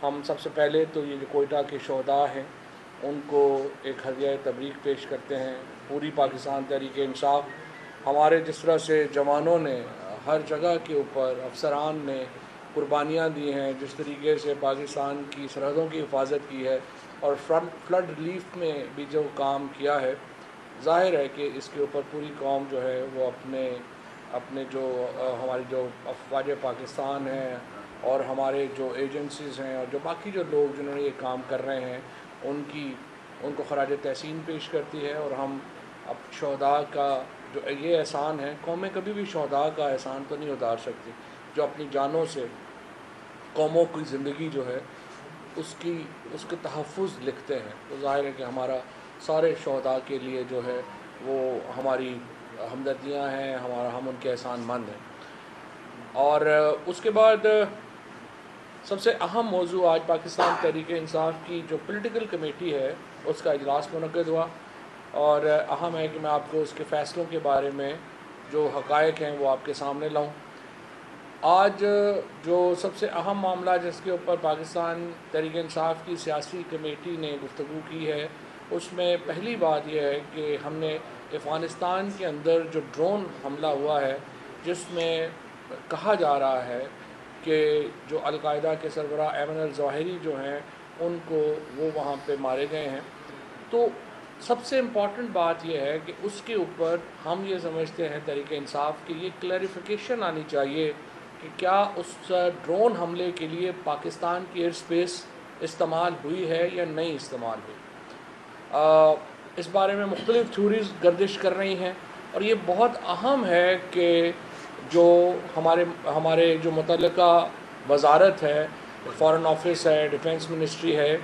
ہم سب سے پہلے تو یہ جو کوئٹہ کے شہداء ہیں ان کو ایک ہدیہ تبریک پیش کرتے ہیں. پوری پاکستان تحریک انصاف ہمارے جس طرح سے جوانوں نے ہر جگہ کے اوپر افسران نے قربانیاں دی ہیں، جس طریقے سے پاکستان کی سرحدوں کی حفاظت کی ہے اور فلڈ ریلیف میں بھی جو کام کیا ہے، ظاہر ہے کہ اس کے اوپر پوری قوم جو ہے وہ اپنے جو ہماری جو افواج پاکستان ہیں اور ہمارے جو ایجنسیز ہیں اور جو باقی جو لوگ جنہوں نے یہ کام کر رہے ہیں ان کو خراج تحسین پیش کرتی ہے. اور ہم اب شہداء کا جو یہ احسان ہے، قومیں کبھی بھی شہداء کا احسان تو نہیں اتار سکتی جو اپنی جانوں سے قوموں کی زندگی جو ہے اس کے تحفظ لکھتے ہیں. تو ظاہر ہے کہ ہمارا سارے شہداء کے لیے جو ہے وہ ہماری ہمدردیاں ہیں، ہم ان کے احسان مند ہیں. اور اس کے بعد سب سے اہم موضوع آج پاکستان تحریک انصاف کی جو پولیٹیکل کمیٹی ہے اس کا اجلاس منعقد ہوا، اور اہم ہے کہ میں آپ کو اس کے فیصلوں کے بارے میں جو حقائق ہیں وہ آپ کے سامنے لاؤں. آج جو سب سے اہم معاملہ جس کے اوپر پاکستان تحریک انصاف کی سیاسی کمیٹی نے گفتگو کی ہے، اس میں پہلی بات یہ ہے کہ ہم نے افغانستان کے اندر جو ڈرون حملہ ہوا ہے جس میں کہا جا رہا ہے کہ جو القاعدہ کے سربراہ ایمن الظواہری جو ہیں ان کو وہ وہاں پہ مارے گئے ہیں، تو سب سے امپورٹنٹ بات یہ ہے کہ اس کے اوپر ہم یہ سمجھتے ہیں تحریک انصاف کہ یہ کلیریفیکیشن آنی چاہیے کہ کیا اس ڈرون حملے کے لیے پاکستان کی ایئر سپیس استعمال ہوئی ہے یا نہیں استعمال ہوئی. اس بارے میں مختلف تھیوریز گردش کر رہی ہیں، اور یہ بہت اہم ہے کہ جو ہمارے جو متعلقہ وزارت ہے، فارن آفس ہے، ڈیفنس منسٹری ہے،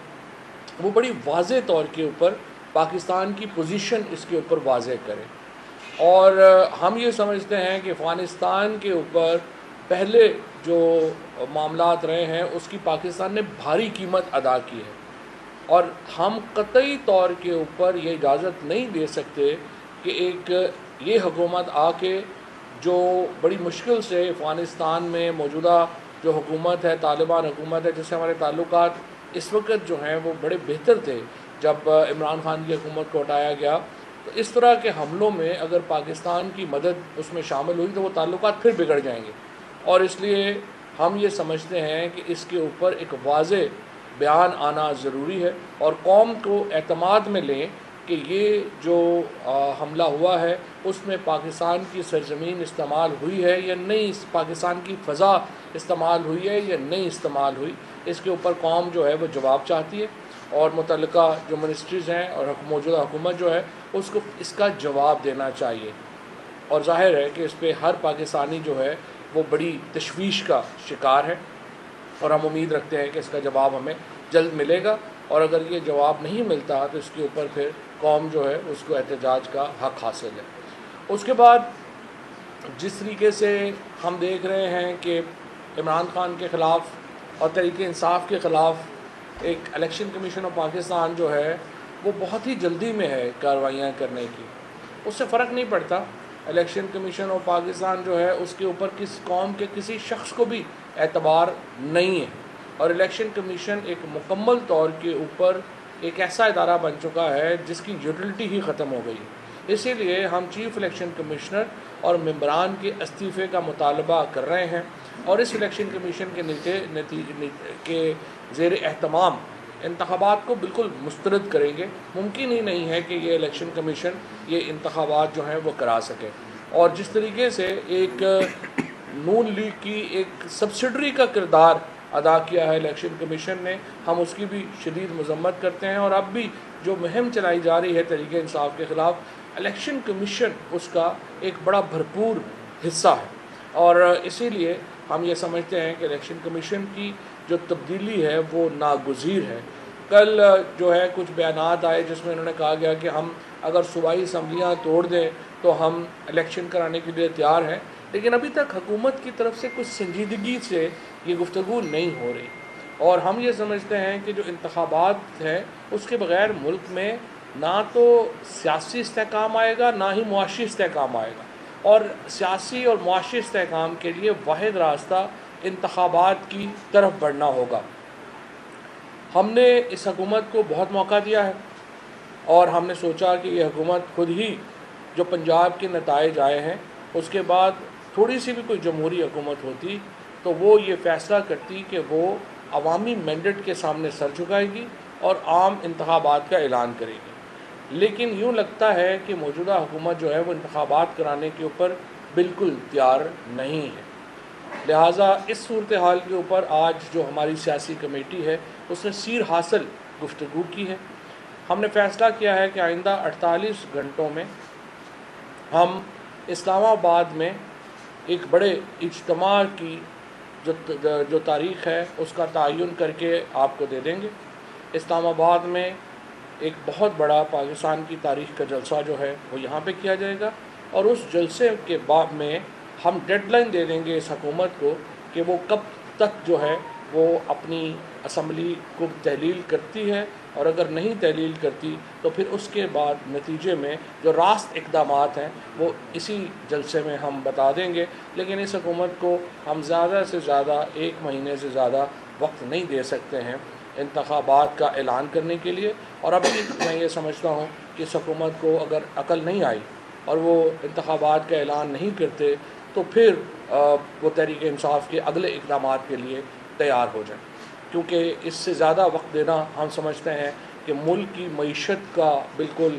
وہ بڑی واضح طور کے اوپر پاکستان کی پوزیشن اس کے اوپر واضح کرے. اور ہم یہ سمجھتے ہیں کہ افغانستان کے اوپر پہلے جو معاملات رہے ہیں اس کی پاکستان نے بھاری قیمت ادا کی ہے، اور ہم قطعی طور کے اوپر یہ اجازت نہیں دے سکتے کہ ایک یہ حکومت آ کے جو بڑی مشکل سے افغانستان میں موجودہ جو حکومت ہے، طالبان حکومت ہے، جس سے ہمارے تعلقات اس وقت جو ہیں وہ بڑے بہتر تھے جب عمران خان کی حکومت کو ہٹایا گیا، تو اس طرح کے حملوں میں اگر پاکستان کی مدد اس میں شامل ہوئی تو وہ تعلقات پھر بگڑ جائیں گے. اور اس لیے ہم یہ سمجھتے ہیں کہ اس کے اوپر ایک واضح بیان آنا ضروری ہے، اور قوم کو اعتماد میں لیں کہ یہ جو حملہ ہوا ہے اس میں پاکستان کی سرزمین استعمال ہوئی ہے یا نہیں، پاکستان کی فضا استعمال ہوئی ہے یا نہیں استعمال ہوئی. اس کے اوپر قوم جو ہے وہ جواب چاہتی ہے، اور متعلقہ جو منسٹریز ہیں اور موجودہ حکومت جو ہے اس کو اس کا جواب دینا چاہیے. اور ظاہر ہے کہ اس پہ ہر پاکستانی جو ہے وہ بڑی تشویش کا شکار ہے، اور ہم امید رکھتے ہیں کہ اس کا جواب ہمیں جلد ملے گا، اور اگر یہ جواب نہیں ملتا تو اس کے اوپر پھر قوم جو ہے اس کو احتجاج کا حق حاصل ہے. اس کے بعد جس طریقے سے ہم دیکھ رہے ہیں کہ عمران خان کے خلاف اور تحریک انصاف کے خلاف ایک الیکشن کمیشن آف پاکستان جو ہے وہ بہت ہی جلدی میں ہے کارروائیاں کرنے کی. اس سے فرق نہیں پڑتا، الیکشن کمیشن آف پاکستان جو ہے اس کے اوپر کس قوم کے کسی شخص کو بھی اعتبار نہیں ہے، اور الیکشن کمیشن ایک مکمل طور کے اوپر ایک ایسا ادارہ بن چکا ہے جس کی یوٹیلٹی ہی ختم ہو گئی. اسی لیے ہم چیف الیکشن کمشنر اور ممبران کے استعفے کا مطالبہ کر رہے ہیں، اور اس الیکشن کمیشن کے زیر اہتمام انتخابات کو بالکل مسترد کریں گے. ممکن ہی نہیں ہے کہ یہ الیکشن کمیشن یہ انتخابات جو ہیں وہ کرا سکے. اور جس طریقے سے ایک نون لیگ کی ایک سبسڈری کا کردار ادا کیا ہے الیکشن کمیشن نے، ہم اس کی بھی شدید مذمت کرتے ہیں. اور اب بھی جو مہم چلائی جا رہی ہے تحریک انصاف کے خلاف، الیکشن کمیشن اس کا ایک بڑا بھرپور حصہ ہے، اور اسی لیے ہم یہ سمجھتے ہیں کہ الیکشن کمیشن کی جو تبدیلی ہے وہ ناگزیر ہے. کل جو ہے کچھ بیانات آئے جس میں انہوں نے کہا گیا کہ ہم اگر صوبائی اسمبلیاں توڑ دیں تو ہم الیکشن کرانے کے لیے تیار ہیں، لیکن ابھی تک حکومت کی طرف سے کچھ سنجیدگی سے یہ گفتگو نہیں ہو رہی. اور ہم یہ سمجھتے ہیں کہ جو انتخابات ہیں اس کے بغیر ملک میں نہ تو سیاسی استحکام آئے گا، نہ ہی معاشی استحکام آئے گا، اور سیاسی اور معاشی استحکام کے لیے واحد راستہ انتخابات کی طرف بڑھنا ہوگا. ہم نے اس حکومت کو بہت موقع دیا ہے اور ہم نے سوچا کہ یہ حکومت خود ہی جو پنجاب کے نتائج آئے ہیں اس کے بعد تھوڑی سی بھی کوئی جمہوری حکومت ہوتی تو وہ یہ فیصلہ کرتی کہ وہ عوامی مینڈیٹ کے سامنے سر جھکائے گی اور عام انتخابات کا اعلان کرے گی، لیکن یوں لگتا ہے کہ موجودہ حکومت جو ہے وہ انتخابات کرانے کے اوپر بالکل تیار نہیں ہے۔ لہٰذا اس صورتحال کے اوپر آج جو ہماری سیاسی کمیٹی ہے اس نے سیر حاصل گفتگو کی ہے۔ ہم نے فیصلہ کیا ہے کہ آئندہ 48 گھنٹوں میں ہم اسلام آباد میں ایک بڑے اجتماع کی جو تاریخ ہے اس کا تعین کر کے آپ کو دے دیں گے۔ اسلام آباد میں ایک بہت بڑا پاکستان کی تاریخ کا جلسہ جو ہے وہ یہاں پہ کیا جائے گا، اور اس جلسے کے بعد میں ہم ڈیڈ لائن دے دیں گے اس حکومت کو کہ وہ کب تک جو ہے وہ اپنی اسمبلی کو تحلیل کرتی ہے، اور اگر نہیں تحلیل کرتی تو پھر اس کے بعد نتیجے میں جو راست اقدامات ہیں وہ اسی جلسے میں ہم بتا دیں گے۔ لیکن اس حکومت کو ہم زیادہ سے زیادہ 1 مہینے سے زیادہ وقت نہیں دے سکتے ہیں انتخابات کا اعلان کرنے کے لیے، اور ابھی میں یہ سمجھتا ہوں کہ اس حکومت کو اگر عقل نہیں آئی اور وہ انتخابات کا اعلان نہیں کرتے تو پھر وہ تحریک انصاف کے اگلے اقدامات کے لیے تیار ہو جائیں، کیونکہ اس سے زیادہ وقت دینا ہم سمجھتے ہیں کہ ملک کی معیشت کا بالکل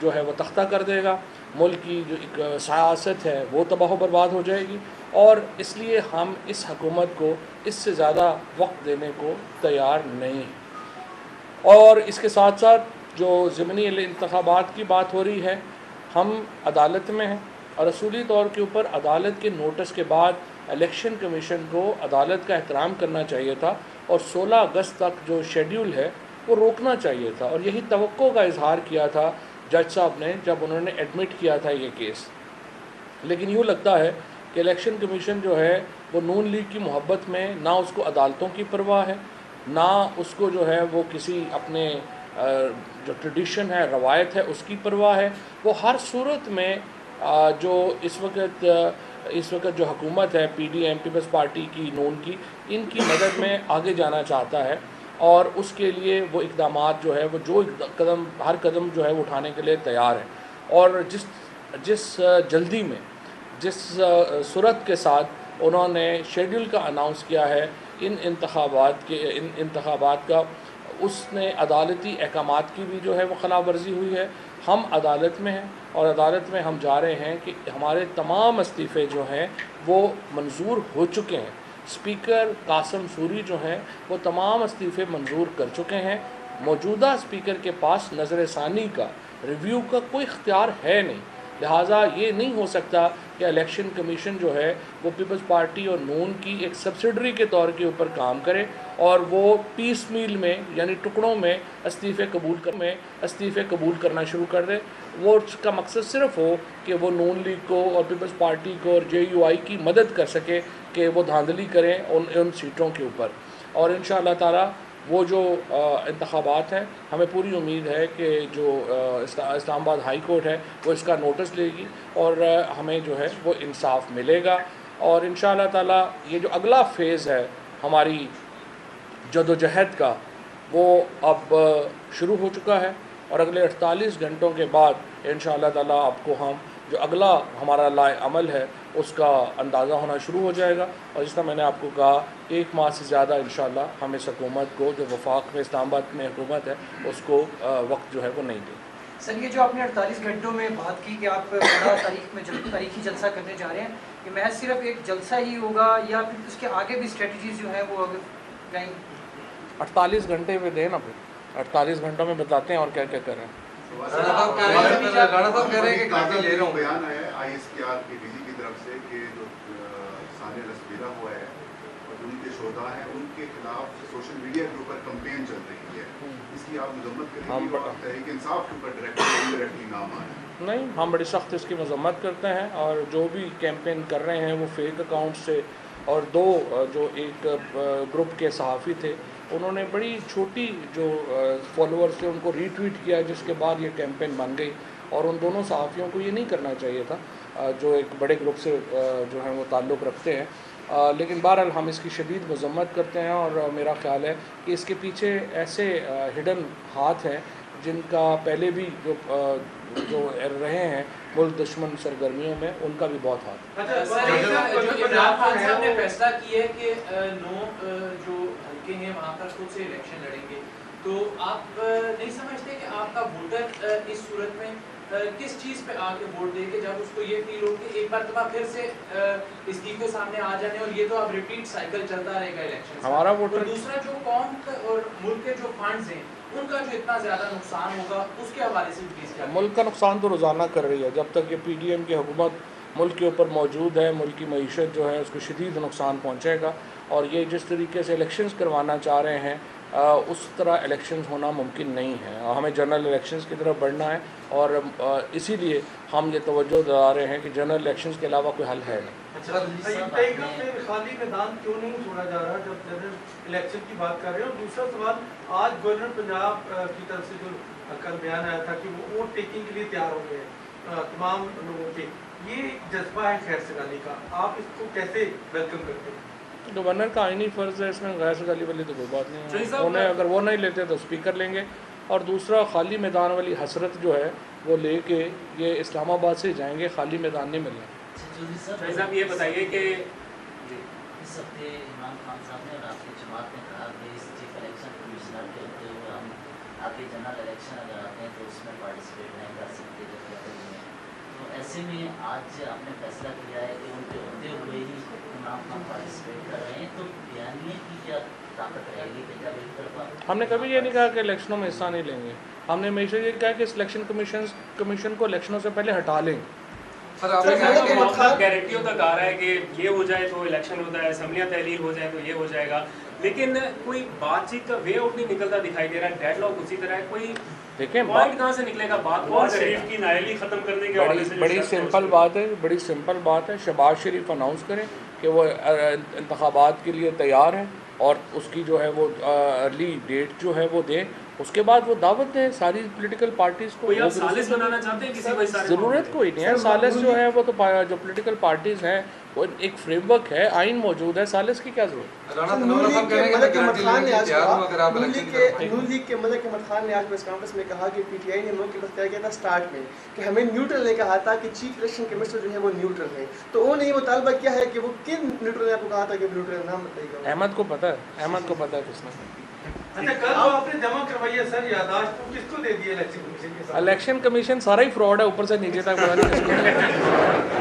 جو ہے وہ تختہ کر دے گا، ملک کی جو ایک سیاست ہے وہ تباہ و برباد ہو جائے گی، اور اس لیے ہم اس حکومت کو اس سے زیادہ وقت دینے کو تیار نہیں ہیں۔ اور اس کے ساتھ ساتھ جو ضمنی انتخابات کی بات ہو رہی ہے، ہم عدالت میں ہیں اور اصولی طور کے اوپر عدالت کے نوٹس کے بعد الیکشن کمیشن کو عدالت کا احترام کرنا چاہیے تھا، اور 16 اگست تک جو شیڈیول ہے وہ روکنا چاہیے تھا، اور یہی توقع کا اظہار کیا تھا جج صاحب نے جب انہوں نے ایڈمٹ کیا تھا یہ کیس۔ لیکن یوں لگتا ہے کہ الیکشن کمیشن جو ہے وہ نون لیگ کی محبت میں نہ اس کو عدالتوں کی پرواہ ہے، نہ اس کو جو ہے وہ کسی اپنے جو ٹریڈیشن ہے، روایت ہے، اس کی پرواہ ہے۔ وہ ہر صورت میں جو اس وقت جو حکومت ہے P D M Peoples Party کی، نون کی، ان کی مدد میں آگے جانا چاہتا ہے، اور اس کے لیے وہ اقدامات جو ہے وہ ہر قدم جو ہے وہ اٹھانے کے لیے تیار ہے، اور جس جلدی میں جس صورت کے ساتھ انہوں نے شیڈیول کا اناؤنس کیا ہے ان انتخابات کا، اس نے عدالتی احکامات کی بھی جو ہے وہ خلاف ورزی ہوئی ہے۔ ہم عدالت میں ہیں اور عدالت میں ہم جا رہے ہیں کہ ہمارے تمام استعفے جو ہیں وہ منظور ہو چکے ہیں۔ اسپیکر قاسم سوری جو ہیں وہ تمام استعفے منظور کر چکے ہیں۔ موجودہ اسپیکر کے پاس نظر ثانی کا، ریویو کا کوئی اختیار ہے نہیں، لہٰذا یہ نہیں ہو سکتا کہ الیکشن کمیشن جو ہے وہ پیپلز پارٹی اور نون کی ایک سبسڈری کے طور کے اوپر کام کرے اور وہ پیس میل میں یعنی ٹکڑوں میں استعفے قبول کرنا شروع کر دے۔ وہ اس کا مقصد صرف ہو کہ وہ نون لیگ کو اور پیپلز پارٹی کو اور جے یو آئی کی مدد کر سکے کہ وہ دھاندلی کریں ان سیٹوں کے اوپر، اور انشاءاللہ تعالی وہ جو انتخابات ہیں ہمیں پوری امید ہے کہ جو اسلام آباد ہائی کورٹ ہے وہ اس کا نوٹس لے گی اور ہمیں جو ہے وہ انصاف ملے گا، اور انشاءاللہ تعالی یہ جو اگلا فیز ہے ہماری جدوجہد کا وہ اب شروع ہو چکا ہے، اور اگلے 48 گھنٹوں کے بعد انشاءاللہ تعالی آپ کو ہم جو اگلا ہمارا لائے عمل ہے اس کا اندازہ ہونا شروع ہو جائے گا، اور جس طرح میں نے آپ کو کہا 1 ماہ سے زیادہ انشاءاللہ ہم اس حکومت کو جو وفاق میں اسلام آباد میں حکومت ہے اس کو وقت جو ہے وہ نہیں دیں۔ سر یہ جو آپ نے 48 گھنٹوں میں بات کی کہ آپ بڑا تاریخی جلسہ کرنے جا رہے ہیں، کہ محض صرف ایک جلسہ ہی ہوگا یا پھر اس کے آگے بھی اسٹریٹجیز جو ہیں وہ آگے کہیں 48 گھنٹے میں دیں نا، پھر 48 گھنٹوں میں بتاتے ہیں اور کیا کیا کر رہے ہیں۔ رانا صاحب کہہ رہے ہیں کہ کافی لے رہا ہوں بیان ہے آئی ایس پی آر کی ڈی جی کی طرف سے کہ جو سانے رسبیرہ ہوا ہے اور ان کے شہداء ہیں ان کے خلاف سوشل میڈیا کے اوپر کمپین چل رہی ہے، اس کی آپ مذمت کریں گے؟ اور تحریک انصاف کے اوپر ڈائریکٹلی نام آیا؟ نہیں، ہم بڑی سخت اس کی مذمت کرتے ہیں، اور جو بھی کیمپین کر رہے ہیں وہ فیک اکاؤنٹ سے، اور جو ایک گروپ کے صحافی تھے انہوں نے بڑی چھوٹی جو فالوورز تھے ان کو ری ٹویٹ کیا، جس کے بعد یہ کیمپین بن گئی، اور ان دونوں صحافیوں کو یہ نہیں کرنا چاہیے تھا جو ایک بڑے گروپ سے جو ہیں وہ تعلق رکھتے ہیں۔ لیکن بہرحال ہم اس کی شدید مذمت کرتے ہیں، اور میرا خیال ہے کہ اس کے پیچھے ایسے ہڈن ہاتھ ہیں جن کا پہلے بھی جو رہے ہیں ملک دشمن سرگرمیوں میں، ان کا بھی بہت ہاتھ ہے۔ جو عمران خان صاحب نے فیصلہ کیا ہے کہ 9 جو حلقے ہیں وہاں پر خود سے الیکشن لڑیں گے، تو آپ نہیں سمجھتے کہ آپ کا ووٹر اس صورت میں کس چیز پہ آ کے ووٹ دے کے جب اس کو یہ فیل ہو کہ ایک مرتبہ پھر سے استعفے سامنے آ جانے اور یہ تو اب ریپیٹ سائیکل چلتا رہے گا الیکشن، ہمارا ووٹر دوسرا جو قوم اور ملک کے جو فنڈز ہیں ان کا جو اتنا زیادہ نقصان ہوگا اس کے حوالے سے پلیز کیا؟ ملک کا نقصان تو روزانہ کر رہی ہے، جب تک یہ پی ڈی ایم کی حکومت ملک کے اوپر موجود ہے، ملک کی معیشت جو ہے اس کو شدید نقصان پہنچے گا، اور یہ جس طریقے سے الیکشنز کروانا چاہ رہے ہیں اس طرح الیکشنز ہونا ممکن نہیں ہے، ہمیں جنرل الیکشنز کی طرف بڑھنا ہے، اور اسی لیے ہم یہ توجہ دلا رہے ہیں کہ جنرل الیکشنز کے علاوہ کوئی حل ہے نہیں۔ خالی میدان کیوں نہیں چھوڑا جا رہا جب جنرل الیکشن کی بات کر رہے ہیں؟ اور دوسرا سوال، آج گورنر پنجاب کی طرف سے جو کل بیان آیا تھا کہ وہ ووٹ ٹیکنگ کے لیے تیار ہو گئے ہیں تمام لوگوں کے، یہ جذبہ ہے خیر سگالی کا، آپ اس کو کیسے ویلکم کرتے ہیں؟ گورنر کا آئینی فرض ہے، اس میں غیر سگالی والی تو کوئی بات نہیں ہے، انہیں اگر وہ نہیں لیتے تو اسپیکر لیں گے، اور دوسرا خالی میدان والی حسرت جو ہے وہ لے کے یہ اسلام آباد سے جائیں گے، خالی میدان نہیں ملنا۔ صاحب یہ بتائیے کہ اس ہفتے عمران خان صاحب نے اور آپ کی جماعت نے کہا کہ اس چیف الیکشن کمشنر کے ہوتے ہوئے ہم آگے جنرل الیکشن اگر آتے ہیں تو اس میں پارٹیسپیٹ نہیں کر سکتے جب تک میں، تو ایسے میں آج آپ نے فیصلہ کیا ہے کہ ان کے ہوتے ہوئے ہی عمران خان پارٹیسپیٹ کر رہے ہیں، تو بیانیے کی کیا طاقت رہے گی کہ جب ایک طرف؟ ہم نے کبھی یہ نہیں کہا کہ الیکشنوں میں حصہ نہیں لیں گے، ہم نے ہمیشہ یہ کہا کہ اس الیکشن کمیشن کو الیکشنوں سے پہلے ہٹا لیں گے۔ سر آپ نے کہا کہ معاملہ گارنٹیوں تک آ رہا ہے کہ یہ ہو جائے تو الیکشن ہوتا ہے، اسمبلیاں تحلیل ہو جائے تو یہ ہو جائے گا، لیکن کوئی بات چیت کا وے آؤٹ نہیں نکلتا دکھائی دے رہا ہے، ڈیڈ لاک اسی طرح ہے، کوئی دیکھیں پوائنٹ کہاں سے نکلے گا؟ بات نواز شریف کی نااہلی ختم کرنے کے حوالے سے بڑی سمپل بات ہے، شہباز شریف اناؤنس کریں کہ وہ انتخابات کے لیے تیار ہیں، اور اس کی جو ہے وہ ارلی ڈیٹ جو ہے وہ دیں، اس کے بعد وہ دعوت دیں ساری پولیٹیکل پارٹیز کو۔ کوئی آپ سالس بنانا چاہتے ہیں کسی وجہ سے؟ ضرورت کوئی نہیں ہے، سالس جو ہے وہ تو جو پولیٹیکل پارٹیز ہیں وہ ایک فریم ورک ہے، آئین موجود ہے، سالس کی کیا ضرورت؟ نون لیگ کے ملک احمد خان نے آج پریس کانفرنس میں کہا کہ پی ٹی آئی نے ملک کے بس کیا تھا سٹارٹ میں کہ ہمیں نیوٹرل نے کہا تھا کہ چیف الیکشن کمشنر جو ہے وہ نیوٹرل ہے، تو انہوں نے یہ مطالبہ کیا ہے کہ وہ کن نیوٹرل نے آپ کو کہا تھا کہ نیوٹرل نام بتائیے گا؟ احمد کو پتہ ہے کس نے۔ اچھا کل جو آپ نے جمع کروائی ہے سر یادداشت، وہ کس کو دے دی ہے الیکشن کمیشن کے ساتھ؟ الیکشن کمیشن سارا ہی فراڈ ہے، اوپر سے نیچے تک پتہ نہیں کس کو